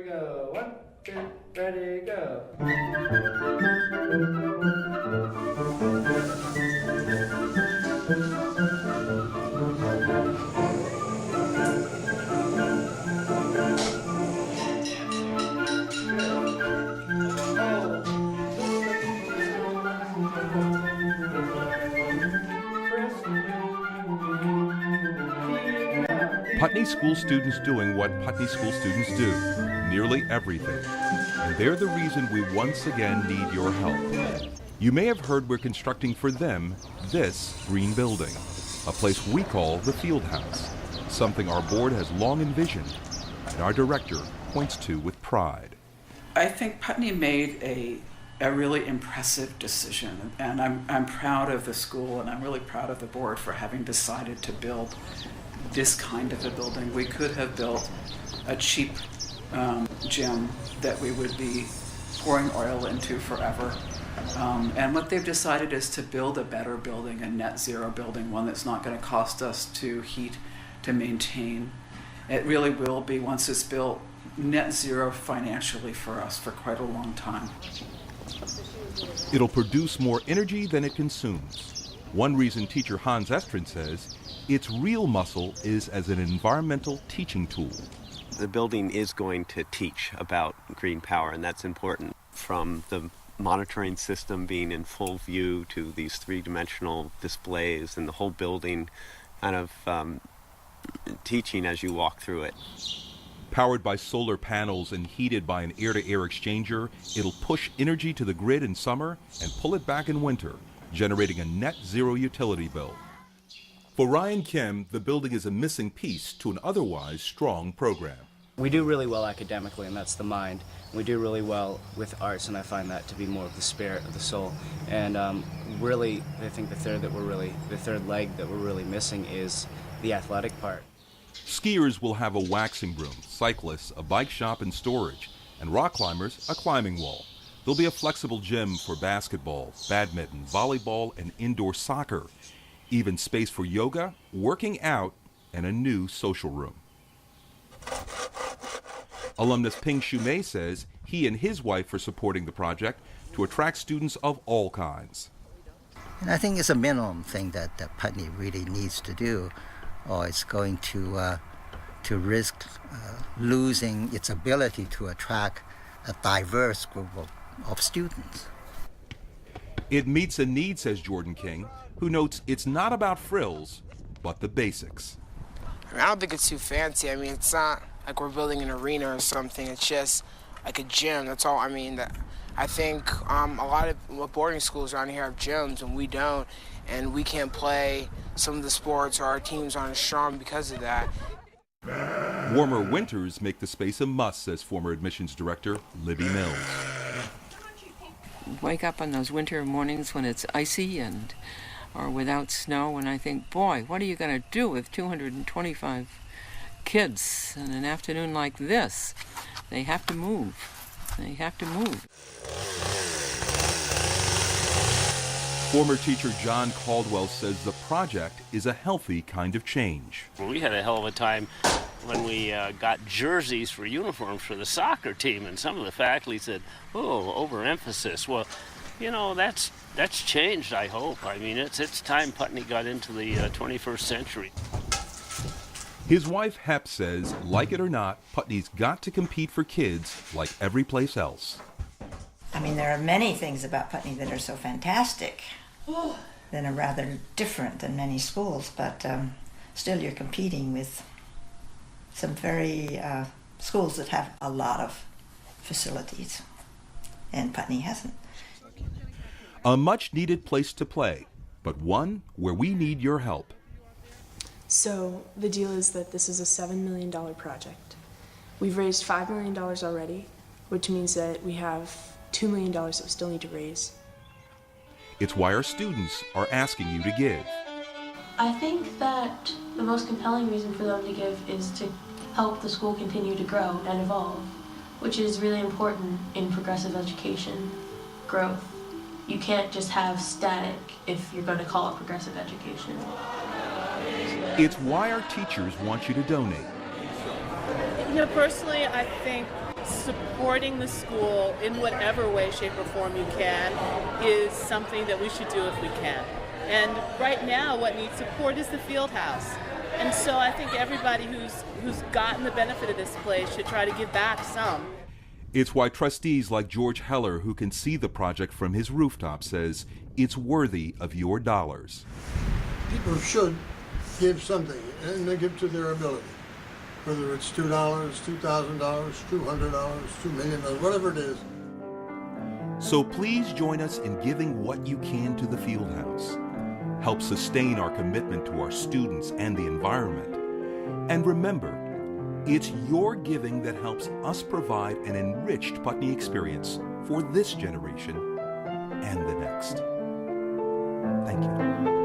we go. 1, 2, ready, go. Putney School students doing what Putney School students do, nearly everything. And they're the reason we once again need your help. You may have heard we're constructing for them this green building, a place we call the Field House, something our board has long envisioned, and our director points to with pride. I think Putney made a really impressive decision, and I'm proud of the school, and I'm really proud of the board for having decided to build this kind of a building. We could have built a cheap gym that we would be pouring oil into forever. And what they've decided is to build a better building, a net zero building, one that's not going to cost us to heat, to maintain. It really will be, once it's built, net zero financially for us for quite a long time. It'll produce more energy than it consumes. One reason teacher Hans Estrin says its real muscle is as an environmental teaching tool. The building is going to teach about green power, and that's important, from the monitoring system being in full view to these three-dimensional displays and the whole building kind of teaching as you walk through it. Powered by solar panels and heated by an air-to-air exchanger, it'll push energy to the grid in summer and pull it back in winter, generating a net zero utility bill. For Ryan Kim, the building is a missing piece to an otherwise strong program. We do really well academically, and that's the mind. We do really well with arts, and I find that to be more of the spirit of the soul. And really, I think the third leg that we're really missing is the athletic part. Skiers will have a waxing room, cyclists a bike shop and storage, and rock climbers a climbing wall. There'll be a flexible gym for basketball, badminton, volleyball, and indoor soccer. Even space for yoga, working out, and a new social room. Alumnus Ping Shumei says he and his wife are supporting the project to attract students of all kinds. And I think it's a minimum thing that Putney really needs to do, or it's going to risk losing its ability to attract a diverse group of students. It meets a need, says Jordan King, who notes it's not about frills, but the basics. I don't think it's too fancy. I mean, it's not like we're building an arena or something. It's just like a gym. That's all. I mean, I think a lot of boarding schools around here have gyms, and we don't. And we can't play some of the sports, or our teams aren't as strong because of that. Warmer winters make the space a must, says former admissions director Libby Mills. Wake up on those winter mornings when it's icy or without snow, and I think, boy, what are you going to do with 225 kids in an afternoon like this? They have to move. They have to move. Former teacher John Caldwell says the project is a healthy kind of change. We had a hell of a time when we got jerseys for uniforms for the soccer team, and some of the faculty said, oh, overemphasis. Well, you know, that's changed, I hope. I mean, it's time Putney got into the 21st century. His wife Hep says, like it or not, Putney's got to compete for kids like every place else. I mean, there are many things about Putney that are so fantastic, that are rather different than many schools, but still you're competing with some very schools that have a lot of facilities, and Putney hasn't. A much-needed place to play, but one where we need your help. So the deal is that this is a $7 million project. We've raised $5 million already, which means that we have $2 million that we still need to raise. It's why our students are asking you to give. I think that the most compelling reason for them to give is to help the school continue to grow and evolve, which is really important in progressive education growth. You can't just have static if you're going to call it progressive education. It's why our teachers want you to donate. You know, personally, I think supporting the school in whatever way, shape, or form you can is something that we should do if we can. And right now, what needs support is the field house. And so I think everybody who's gotten the benefit of this place should try to give back some. It's why trustees like George Heller, who can see the project from his rooftop, says it's worthy of your dollars. People should give something, and they give to their ability. Whether it's $2, $2,000, $200, $2 million, whatever it is. So please join us in giving what you can to the field house. Help sustain our commitment to our students and the environment. And remember, it's your giving that helps us provide an enriched Putney experience for this generation and the next. Thank you.